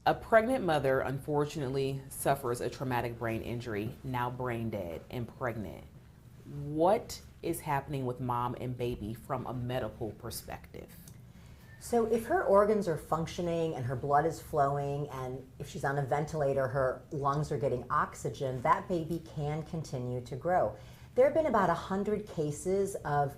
A pregnant mother unfortunately suffers a traumatic brain injury, now brain dead and pregnant. What is happening with mom and baby from a medical perspective? So if her organs are functioning and her blood is flowing, and if she's on a ventilator, her lungs are getting oxygen, that baby can continue to grow. There have been about 100 cases of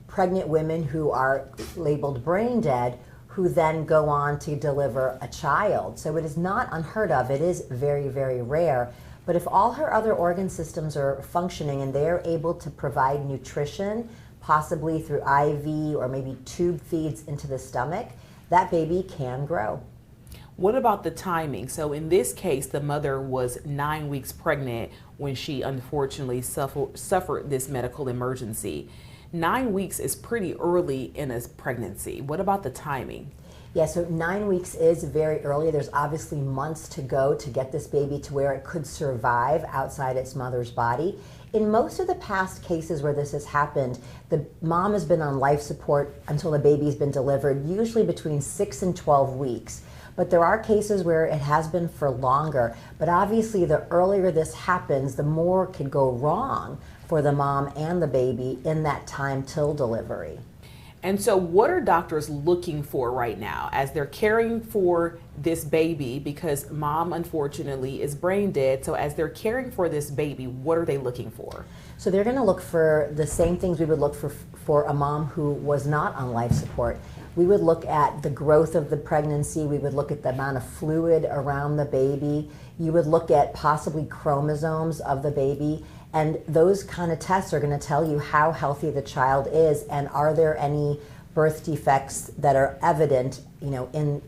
pregnant women who are labeled brain dead who then go on to deliver a child. So it is not unheard of. It is very, very rare. But if all her other organ systems are functioning and they're able to provide nutrition, possibly through IV or maybe tube feeds into the stomach, that baby can grow. What about the timing? So in this case, the mother was 9 weeks pregnant when she unfortunately suffered this medical emergency. 9 weeks is pretty early in a pregnancy. What about the timing? Yeah, so 9 weeks is very early. There's obviously months to go to get this baby to where it could survive outside its mother's body. In most of the past cases where this has happened, the mom has been on life support until the baby's been delivered, usually between 6 and 12 weeks. But there are cases where it has been for longer. But obviously, the earlier this happens, the more could go wrong for the mom and the baby in that time till delivery. And so what are doctors looking for right now as they're caring for this baby, because mom unfortunately is brain dead? So as they're caring for this baby, what are they looking for? So they're going to look for the same things we would look for a mom who was not on life support. We would look at the growth of the pregnancy. We would look at the amount of fluid around the baby. You would look at possibly chromosomes of the baby. And those kind of tests are going to tell you how healthy the child is, and are there any birth defects that are evident, in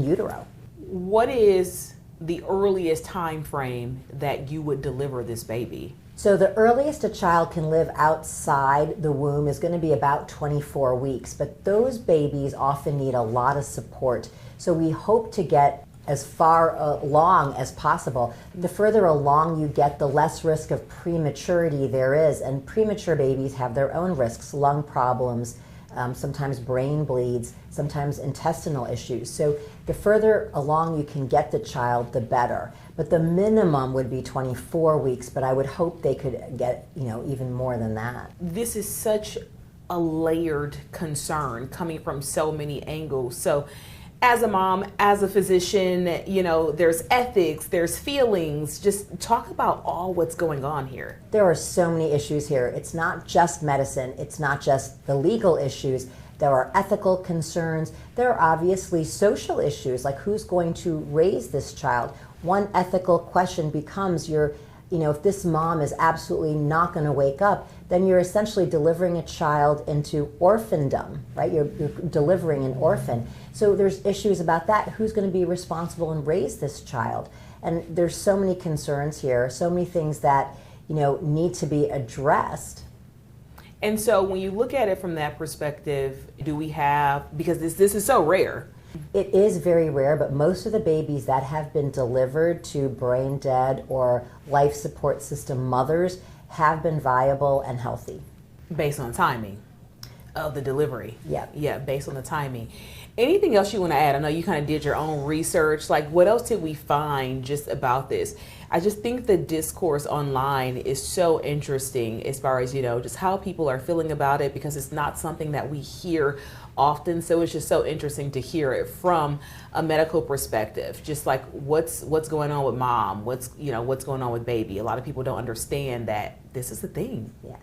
utero. What is the earliest time frame that you would deliver this baby? So the earliest a child can live outside the womb is going to be about 24 weeks, but those babies often need a lot of support. So we hope to get as far along as possible. The further along you get, the less risk of prematurity there is, and premature babies have their own risks, lung problems, sometimes brain bleeds, sometimes intestinal issues. So the further along you can get the child, the better. But the minimum would be 24 weeks, but I would hope they could get, even more than that. This is such a layered concern coming from so many angles. So as a mom, as a physician, there's ethics, there's feelings. Just talk about all what's going on here. There are so many issues here. It's not just medicine. It's not just the legal issues. There are ethical concerns. There are obviously social issues, like who's going to raise this child. One ethical question becomes if this mom is absolutely not going to wake up, then you're essentially delivering a child into orphandom, right? You're delivering an orphan. So there's issues about that. Who's going to be responsible and raise this child? And there's so many concerns here, so many things that, need to be addressed. And so when you look at it from that perspective, because this is so rare. It is very rare, but most of the babies that have been delivered to brain dead or life support system mothers have been viable and healthy. Based on timing of the delivery. Yeah. Yeah, based on the timing. Anything else you want to add? I know you kind of did your own research. Like, what else did we find just about this? I just think the discourse online is so interesting as far as, just how people are feeling about it, because it's not something that we hear often. So it's just so interesting to hear it from a medical perspective, just like what's going on with mom, what's going on with baby. A lot of people don't understand that this is a thing. Yeah.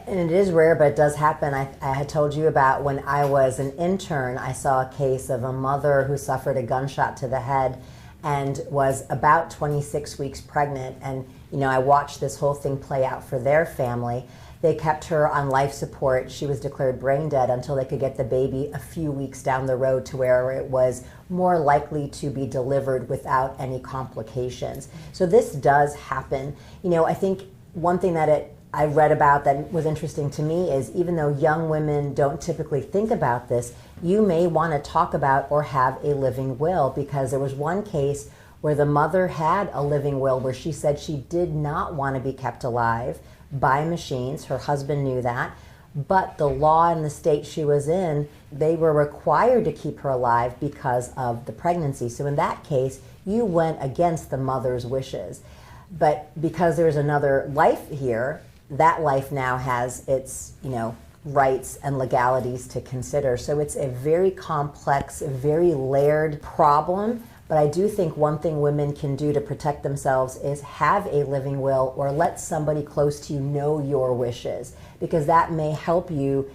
And it is rare, but it does happen. I had told you about when I was an intern, I saw a case of a mother who suffered a gunshot to the head and was about 26 weeks pregnant. And, I watched this whole thing play out for their family. They kept her on life support. She was declared brain dead until they could get the baby a few weeks down the road to where it was more likely to be delivered without any complications. So this does happen. I think one thing that I read about that was interesting to me is, even though young women don't typically think about this, you may want to talk about or have a living will, because there was one case where the mother had a living will where she said she did not want to be kept alive by machines. Her husband knew that, but the law in the state she was in, they were required to keep her alive because of the pregnancy. So in that case, you went against the mother's wishes. But because there's another life here, that life now has its, rights and legalities to consider. So it's a very complex, very layered problem. But I do think one thing women can do to protect themselves is have a living will, or let somebody close to you know your wishes, because that may help you,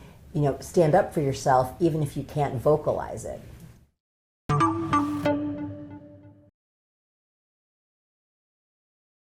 stand up for yourself even if you can't vocalize it.